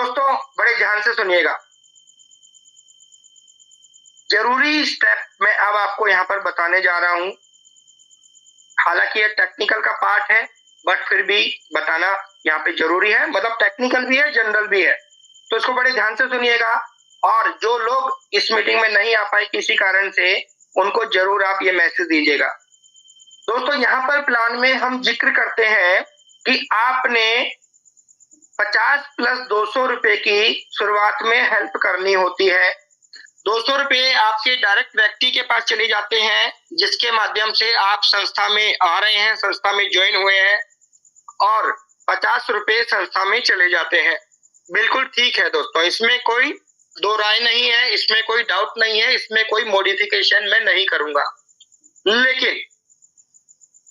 दोस्तों बड़े ध्यान से सुनिएगा, जरूरी स्टेप मैं अब आपको यहाँ पर बताने जा रहा हूँ। हालांकि ये टेक्निकल का पार्ट है, बट फिर भी बताना यहाँ पे जरूरी है। मतलब टेक्निकल भी है, जनरल भी है, तो इसको बड़े ध्यान से सुनिएगा। और जो लोग इस मीटिंग में नहीं आ पाए किसी कारण से, उनको जरूर आप ये मैसेज दीजिएगा। दोस्तों यहाँ पर प्लान में हम जिक्र करते हैं कि आपने 50 प्लस 200 रुपए की शुरुआत में हेल्प करनी होती है। 200 रुपए आपके डायरेक्ट व्यक्ति के पास चले जाते हैं, जिसके माध्यम से आप संस्था में आ रहे हैं, संस्था में ज्वाइन हुए हैं, और 50 रुपए संस्था में चले जाते हैं। बिल्कुल ठीक है दोस्तों, इसमें कोई दो राय नहीं है, इसमें कोई डाउट नहीं है, इसमें कोई मॉडिफिकेशन मैं नहीं करूंगा। लेकिन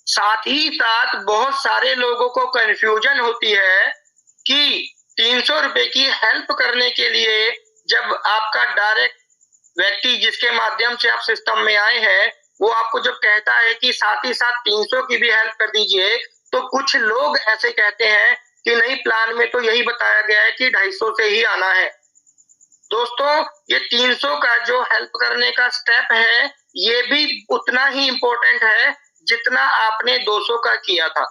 साथ ही साथ बहुत सारे लोगों को कंफ्यूजन होती है कि 300 रुपए की हेल्प करने के लिए जब आपका डायरेक्ट व्यक्ति जिसके माध्यम से आप सिस्टम में आए हैं, वो आपको जब कहता है कि साथ ही साथ 300 की भी हेल्प कर दीजिए, तो कुछ लोग ऐसे कहते हैं कि नहीं, प्लान में तो यही बताया गया है कि 250 से ही आना है। दोस्तों ये 300 का जो हेल्प करने का स्टेप है, ये भी उतना ही इंपॉर्टेंट है जितना आपने 200 का किया था।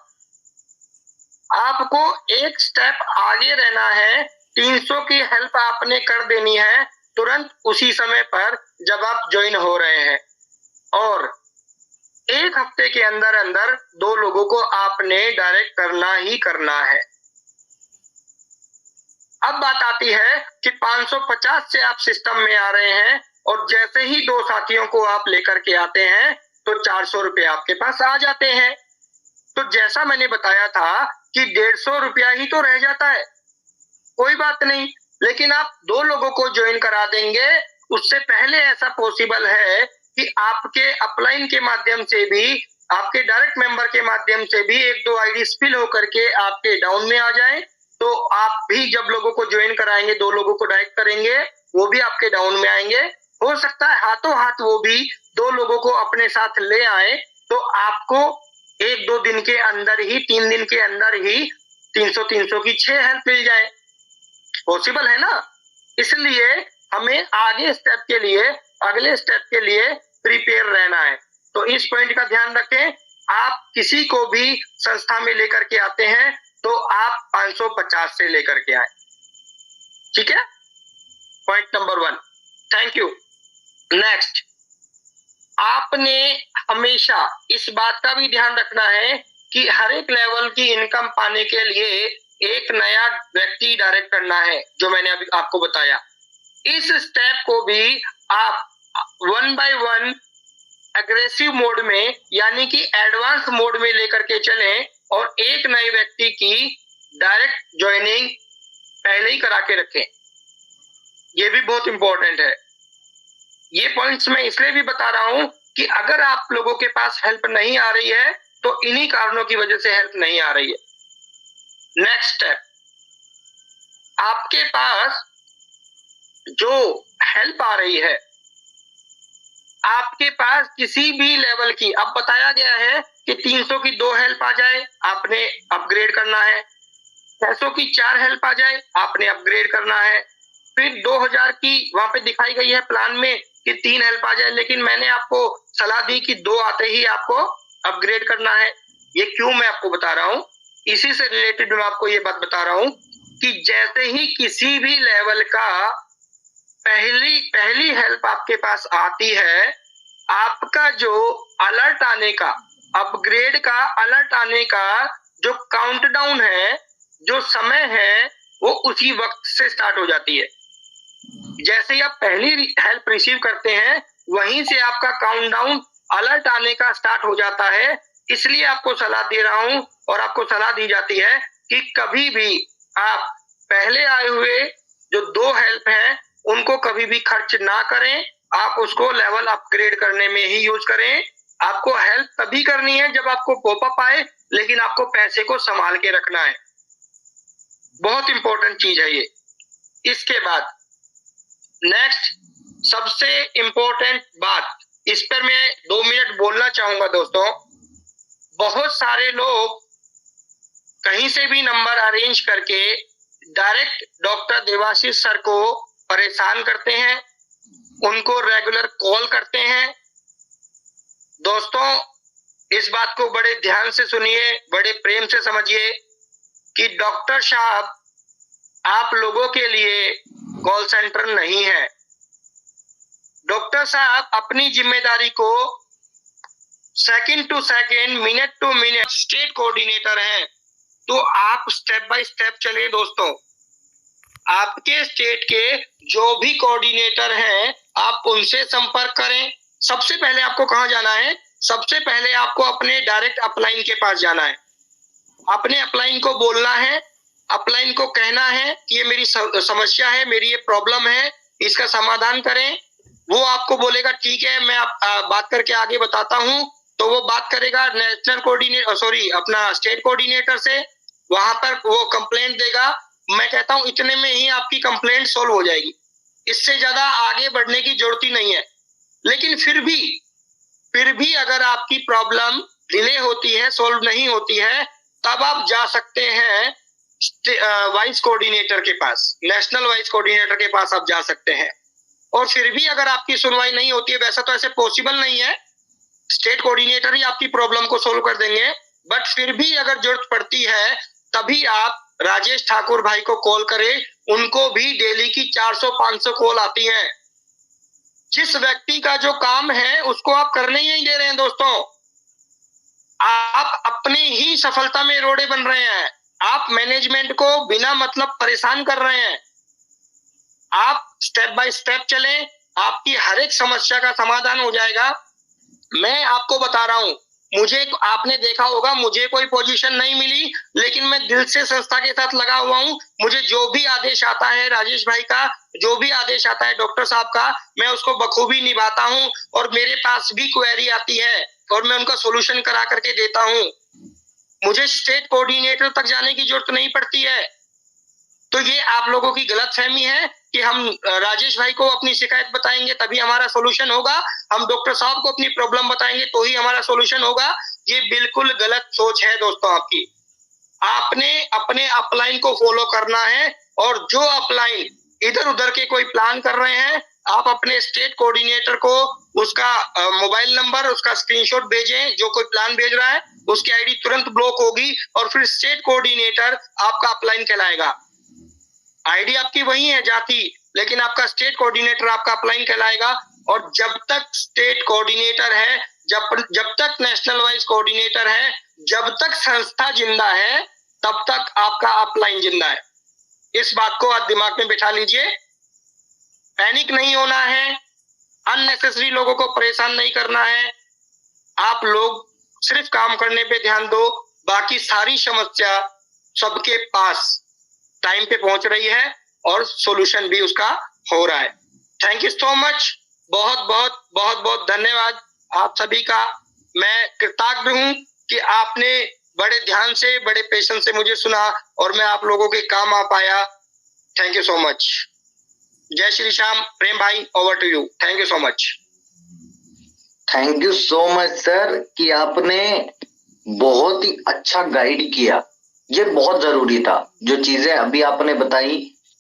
आपको एक स्टेप आगे रहना है। 300 की हेल्प आपने कर देनी है तुरंत उसी समय पर जब आप ज्वाइन हो रहे हैं, और एक हफ्ते के अंदर अंदर 2 लोगों को आपने डायरेक्ट करना ही करना है। अब बात आती है कि 550 से आप सिस्टम में आ रहे हैं, और जैसे ही 2 साथियों को आप लेकर के आते हैं तो 400 रुपए आपके पास आ जाते हैं। तो जैसा मैंने बताया था कि 150 रुपया ही तो रह जाता है, कोई बात नहीं, लेकिन आप 2 लोगों को ज्वाइन करा देंगे। उससे पहले ऐसा पॉसिबल है कि आपके अपलाइन के माध्यम से भी, आपके डायरेक्ट मेंबर के माध्यम से भी 1-2 आईडी स्पिल होकर के आपके डाउन में आ जाए, तो आप भी जब लोगों को ज्वाइन कराएंगे, 2 लोगों को डायरेक्ट करेंगे, वो भी आपके डाउन में आएंगे। हो सकता है हाथों हाथ वो भी 2 लोगों को अपने साथ ले आए, तो आपको 1-2 दिन के अंदर ही, 3 दिन के अंदर ही 300 की 6 हेल्प मिल जाए। पॉसिबल है ना? इसलिए हमें अगले स्टेप के लिए प्रिपेयर रहना है। तो इस पॉइंट का ध्यान रखें। आप किसी को भी संस्था में लेकर के आते हैं तो आप 550 से लेकर के आए, ठीक है? Point number 1। Thank you. Next, आपने हमेशा इस बात का भी ध्यान रखना है कि हर एक लेवल की इनकम पाने के लिए एक नया व्यक्ति डायरेक्ट करना है, जो मैंने अभी आपको बताया। इस स्टेप को भी आप 1 बाय 1 एग्रेसिव मोड में, यानी कि एडवांस मोड में लेकर के चलें, और एक नए व्यक्ति की डायरेक्ट ज्वाइनिंग पहले ही करा के रखें। ये भी बहुत इंपॉर्टेंट है। ये पॉइंट्स मैं इसलिए भी बता रहा हूं कि अगर आप लोगों के पास हेल्प नहीं आ रही है तो इन्हीं कारणों की वजह से हेल्प नहीं आ रही है। नेक्स्ट स्टेप, आपके पास जो हेल्प आ रही है, आपके पास किसी भी लेवल की, अब बताया गया है कि 300 की 2 हेल्प आ जाए, आपने अपग्रेड करना है। 600 की 4 हेल्प आ जाए, आपने अपग्रेड करना है। फिर 2000 की वहां पे दिखाई गई है प्लान में कि 3 हेल्प आ जाए, लेकिन मैंने आपको सलाह दी कि 2 आते ही आपको अपग्रेड करना है। ये क्यों मैं आपको बता रहा हूं, इसी से रिलेटेड मैं आपको ये बात बता रहा हूं कि जैसे ही किसी भी लेवल का पहली हेल्प आपके पास आती है, आपका जो अलर्ट आने का, अपग्रेड का अलर्ट आने का जो काउंटडाउन है, जो समय है, वो उसी वक्त से स्टार्ट हो जाती है। जैसे ही आप पहली हेल्प रिसीव करते हैं, वहीं से आपका काउंटडाउन अलर्ट आने का स्टार्ट हो जाता है। इसलिए आपको सलाह दे रहा हूं, और आपको सलाह दी जाती है कि कभी भी आप पहले आए हुए जो 2 हेल्प हैं, उनको कभी भी खर्च ना करें। आप उसको लेवल अपग्रेड करने में ही यूज करें। आपको हेल्प तभी करनी है जब आपको पॉपअप आए, लेकिन आपको पैसे को संभाल के रखना है। बहुत इंपॉर्टेंट चीज है ये। इसके बाद नेक्स्ट सबसे इंपॉर्टेंट बात, इस पर मैं 2 मिनट बोलना चाहूंगा दोस्तों। बहुत सारे लोग कहीं से भी नंबर अरेंज करके डायरेक्ट डॉक्टर देवाशीष सर को परेशान करते हैं, उनको रेगुलर कॉल करते हैं। दोस्तों, इस बात को बड़े ध्यान से सुनिए, बड़े प्रेम से समझिए कि डॉक्टर साहब आप लोगों के लिए कॉल सेंटर नहीं है। डॉक्टर साहब अपनी जिम्मेदारी को second to second, minute to minute state coordinator हैं। तो आप स्टेप बाय स्टेप चलिए दोस्तों। आपके स्टेट के जो भी कोऑर्डिनेटर हैं आप उनसे संपर्क करें। सबसे पहले आपको कहां जाना है? सबसे पहले आपको अपने डायरेक्ट अपलाइन के पास जाना है। अपने अपलाइन को बोलना है, अपलाइन को कहना है कि ये मेरी समस्या है, मेरी ये प्रॉब्लम है, इसका समाधान करें। वो आपको बोलेगा ठीक है, मैं बात करके आगे बताता हूं। तो वो बात करेगा नेशनल कोऑर्डिनेटर, अपना स्टेट कोऑर्डिनेटर से। वहां पर वो कंप्लेंट देगा। मैं कहता हूं इतने में ही आपकी कंप्लेंट सॉल्व हो जाएगी, इससे ज्यादा आगे बढ़ने की जरूरत ही नहीं है। लेकिन फिर भी अगर आपकी प्रॉब्लम डिले होती है, सॉल्व नहीं होती है, तब आप जा सकते हैं वाइस कोऑर्डिनेटर के पास, नेशनल वाइस कोऑर्डिनेटर के पास आप जा सकते हैं। और फिर भी अगर आपकी सुनवाई नहीं होती है, वैसा तो ऐसे पॉसिबल नहीं है, स्टेट कोऑर्डिनेटर ही आपकी प्रॉब्लम को सोल्व कर देंगे, बट फिर भी अगर जरूरत पड़ती है तभी आप राजेश ठाकुर भाई को कॉल करें। उनको भी डेली की 400-500 कॉल आती है। जिस व्यक्ति का जो काम है उसको आप करने ही नहीं दे रहे हैं दोस्तों। आप अपने ही सफलता में रोड़े बन रहे हैं। आप मैनेजमेंट को बिना मतलब परेशान कर रहे हैं। आप स्टेप बाय स्टेप चलें, आपकी हर एक समस्या का समाधान हो जाएगा। मैं आपको बता रहा हूं, मुझे, आपने देखा होगा, मुझे कोई पोजीशन नहीं मिली, लेकिन मैं दिल से संस्था के साथ लगा हुआ हूं। मुझे जो भी आदेश आता है राजेश भाई का, जो भी आदेश आता है डॉक्टर साहब का, मैं उसको बखूबी निभाता हूं। और मेरे पास भी क्वेरी आती है और मैं उनका सोल्यूशन करा करके देता हूं। मुझे स्टेट कोऑर्डिनेटर तक जाने की जरूरत नहीं पड़ती है। तो ये आप लोगों की गलतफहमी है कि हम राजेश भाई को अपनी शिकायत बताएंगे तभी हमारा सोल्यूशन होगा, हम डॉक्टर साहब को अपनी प्रॉब्लम बताएंगे तो ही हमारा सोल्यूशन होगा। ये बिल्कुल गलत सोच है दोस्तों आपकी। आपने अपने अपलाइन को फॉलो करना है, और जो अपलाइन इधर उधर के कोई प्लान कर रहे हैं, आप अपने स्टेट कोऑर्डिनेटर को उसका मोबाइल नंबर, उसका स्क्रीनशॉट भेजें। जो कोई प्लान भेज रहा है उसकी आईडी तुरंत ब्लॉक होगी और फिर स्टेट कोऑर्डिनेटर आपका अपलाइन कहलाएगा। आईडी आपकी वही है जाति, लेकिन आपका स्टेट कोऑर्डिनेटर आपका अपलाइन कहलाएगा। और जब तक स्टेट कोऑर्डिनेटर है, जब तक नेशनल वाइज कोऑर्डिनेटर है, जब तक संस्था जिंदा है, तब तक आपका अपलाइन जिंदा है। इस बात को आप दिमाग में बिठा लीजिए। पैनिक नहीं होना है, अननेसेसरी लोगों को परेशान नहीं करना है। आप लोग सिर्फ काम करने पे ध्यान दो, बाकी सारी समस्या सबके पास टाइम पे पहुंच रही है और सॉल्यूशन भी उसका हो रहा है। Thank you so much. बहुत बहुत बहुत बहुत धन्यवाद आप सभी का। मैं कृतज्ञ हूं कि आपने बड़े ध्यान से, बड़े पेशेंस से मुझे सुना और मैं आप लोगों के काम आ पाया। Thank you so much. जय श्री श्याम। प्रेम भाई, over to you. Thank you so much. Thank you so much sir कि आपने बहुत ही अच्छा गाइड किया। ये बहुत जरूरी था। जो चीजें अभी आपने बताई,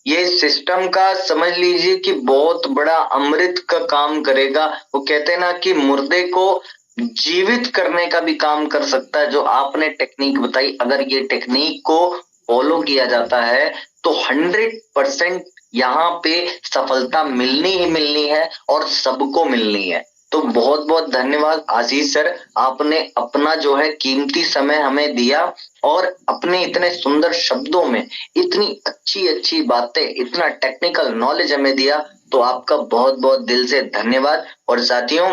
ये सिस्टम का समझ लीजिए कि बहुत बड़ा अमृत का काम करेगा। वो कहते हैं ना कि मुर्दे को जीवित करने का भी काम कर सकता है। जो आपने टेक्निक बताई, अगर ये टेक्निक को फॉलो किया जाता है तो 100% यहाँ पे सफलता मिलनी ही मिलनी है और सबको मिलनी है। तो बहुत बहुत धन्यवाद आशीष सर, आपने अपना जो है कीमती समय हमें दिया और अपने इतने सुंदर शब्दों में इतनी अच्छी अच्छी बातें, इतना टेक्निकल नॉलेज हमें दिया। तो आपका बहुत बहुत दिल से धन्यवाद। और साथियों,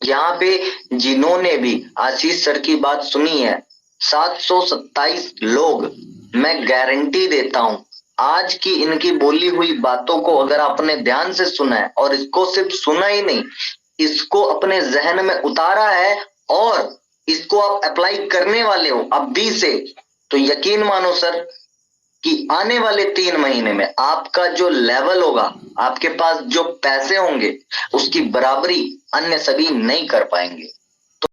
यहाँ पे जिन्होंने भी आशीष सर की बात सुनी है, 727 लोग, मैं गारंटी देता हूं आज की इनकी बोली हुई बातों को अगर आपने ध्यान से सुना है, और इसको सिर्फ सुना ही नहीं, इसको अपने जहन में उतारा है और इसको आप अप्लाई करने वाले हो अभी से, तो यकीन मानो सर कि आने वाले 3 महीने में आपका जो लेवल होगा, आपके पास जो पैसे होंगे, उसकी बराबरी अन्य सभी नहीं कर पाएंगे।